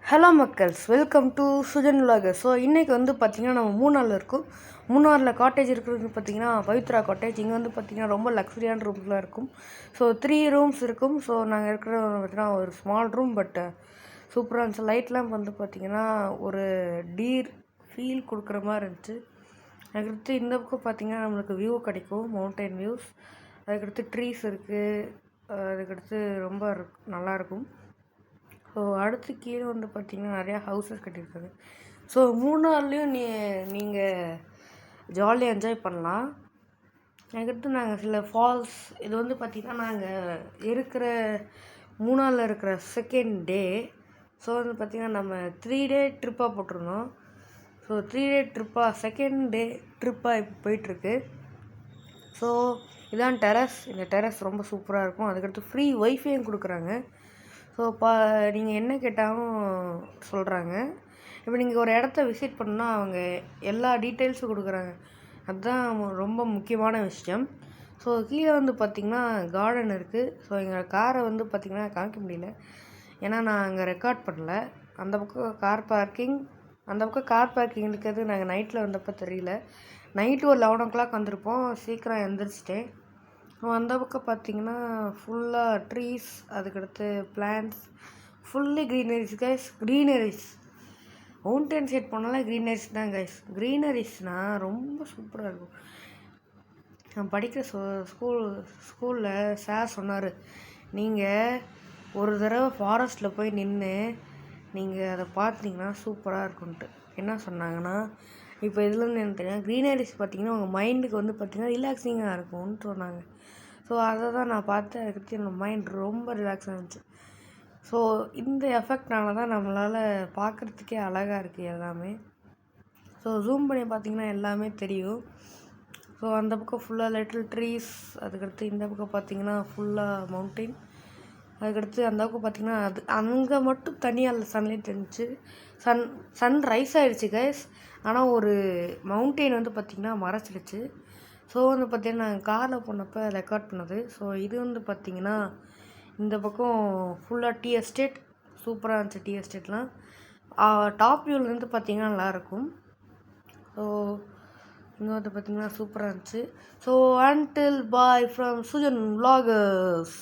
Hello மக்கள்ஸ், welcome to Sujan vlogger. So இன்றைக்கி வந்து பார்த்திங்கன்னா நம்ம மூணாரில் இருக்கும். மூணாரில் காட்டேஜ் இருக்கிறது பார்த்திங்கன்னா பவித்ரா காட்டேஜ். இங்கே வந்து பார்த்திங்கன்னா ரொம்ப லக்ஸரியான ரூம்ஸ்லாம் இருக்கும். ஸோ 3 ரூம்ஸ் இருக்கும். ஸோ நாங்கள் இருக்கிற பார்த்திங்கன்னா ஒரு ஸ்மால் ரூம், பட் சூப்பராக இருந்துச்சு. லைட்லாம் வந்து பார்த்திங்கன்னா ஒரு டீர் ஃபீல் கொடுக்குற மாதிரி இருந்துச்சு. அதுக்கடுத்து இந்த பக்கம் பார்த்திங்கன்னா நம்மளுக்கு வியூ கிடைக்கும், மவுண்டைன் வியூஸ். அதுக்கடுத்து ட்ரீஸ் இருக்குது. அதுக்கடுத்து ரொம்ப நல்லாயிருக்கும். ஸோ அடுத்து கீழே வந்து பார்த்திங்கன்னா நிறையா ஹவுசஸ் கட்டியிருக்காங்க. ஸோ மூணார்லேயும் நீங்கள் ஜாலியாக என்ஜாய் பண்ணலாம். அதுக்கடுத்து நாங்கள் சில ஃபால்ஸ், இது வந்து பார்த்திங்கன்னா நாங்கள் இருக்கிற மூணாரில் இருக்கிற செகண்ட் டே. ஸோ வந்து பார்த்திங்கன்னா நம்ம 3 டே ட்ரிப்பாக போட்டிருந்தோம். ஸோ 3 டே ட்ரிப்பாக செகண்ட் டே ட்ரிப்பாக இப்போ போயிட்டுருக்கு. ஸோ இதான் டெரஸ். இந்த டெரஸ் ரொம்ப சூப்பராக இருக்கும். அதுக்கடுத்து ஃப்ரீ ஒய்ஃபையும் கொடுக்குறாங்க. ஸோ நீங்கள் என்ன கேட்டாலும் சொல்கிறாங்க. இப்போ நீங்கள் ஒரு இடத்த விசிட் பண்ணால் அவங்க எல்லா டீட்டெயில்ஸும் கொடுக்குறாங்க. அதுதான் ரொம்ப முக்கியமான விஷயம். ஸோ கீழே வந்து பார்த்திங்கன்னா கார்டன் இருக்குது. ஸோ எங்கள் காரை வந்து பார்த்திங்கன்னா காமிக்க முடியல, ஏன்னா நான் அங்கே ரெக்கார்ட் பண்ணல. அந்த பக்கம் கார் பார்க்கிங் இருக்கிறது நாங்கள் நைட்டில் வந்தப்போ தெரியல. நைட்டு ஒரு 11 o'clock வந்திருப்போம். சீக்கிரம் எழுந்திரிச்சிட்டேன். அந்த பக்கம் பார்த்திங்கன்னா ஃபுல்லாக ட்ரீஸ், அதுக்கடுத்து plants, fully greeneries guys. Greeneries mountain side போனாலே க்ரீனரிஸ் தான் கைஸ். க்ரீனரிஸ்னால் ரொம்ப சூப்பராக இருக்கும். நான் படிக்கிற ஸ்கூலில் சார் சொன்னார், நீங்கள் ஒரு தடவை ஃபாரஸ்ட்டில் போய் நின்று நீங்கள் அதை பார்த்தீங்கன்னா சூப்பராக இருக்குன்ட்டு. என்ன சொன்னாங்கன்னா, இப்போ இதுலேருந்து எனக்கு தெரியும், க்ரீனரிஸ் பார்த்திங்கன்னா உங்கள் மைண்டுக்கு வந்து பார்த்திங்கன்னா ரிலாக்ஸிங்காக இருக்கும்னு சொன்னாங்க. ஸோ அதை தான் நான் பார்த்தேன். அதுக்கடுத்து என்னோடய மைண்ட் ரொம்ப ரிலாக்ஸாக இருந்துச்சு. ஸோ இந்த எஃபெக்ட்னால தான் நம்மளால் பார்க்குறதுக்கே அழகாக இருக்குது எல்லாமே. ஸோ ஜூம் பண்ணி பார்த்திங்கன்னா எல்லாமே தெரியும். ஸோ அந்த பக்கம் ஃபுல்லாக லிட்டில் ட்ரீஸ், அதுக்கடுத்து இந்த பக்கம் பார்த்திங்கன்னா ஃபுல்லாக மவுண்டெயின். அதுக்கடுத்து அந்த பக்கம் பார்த்திங்கன்னா அது அங்கே மட்டும் தனியாக சன்லைட் இருந்துச்சு. சன் ரைஸ் ஆகிடுச்சு கைஸ். ஆனால் ஒரு மவுண்டெயின் வந்து பார்த்திங்கன்னா மறைச்சிடுச்சு. ஸோ வந்து பார்த்திங்கன்னா நாங்கள் காரில் போனப்போ ரெக்கார்ட் பண்ணது. ஸோ இது வந்து பார்த்திங்கன்னா இந்த பக்கம் ஃபுல்லாக டீ எஸ்டேட். சூப்பராக இருந்துச்சு டீ எஸ்டேட்லாம். டாப் வியூலேருந்து பார்த்திங்கன்னா நல்லாயிருக்கும். ஸோ இங்கே வந்து பார்த்திங்கன்னா சூப்பராக இருந்துச்சு. So until bye from Sujan vloggers.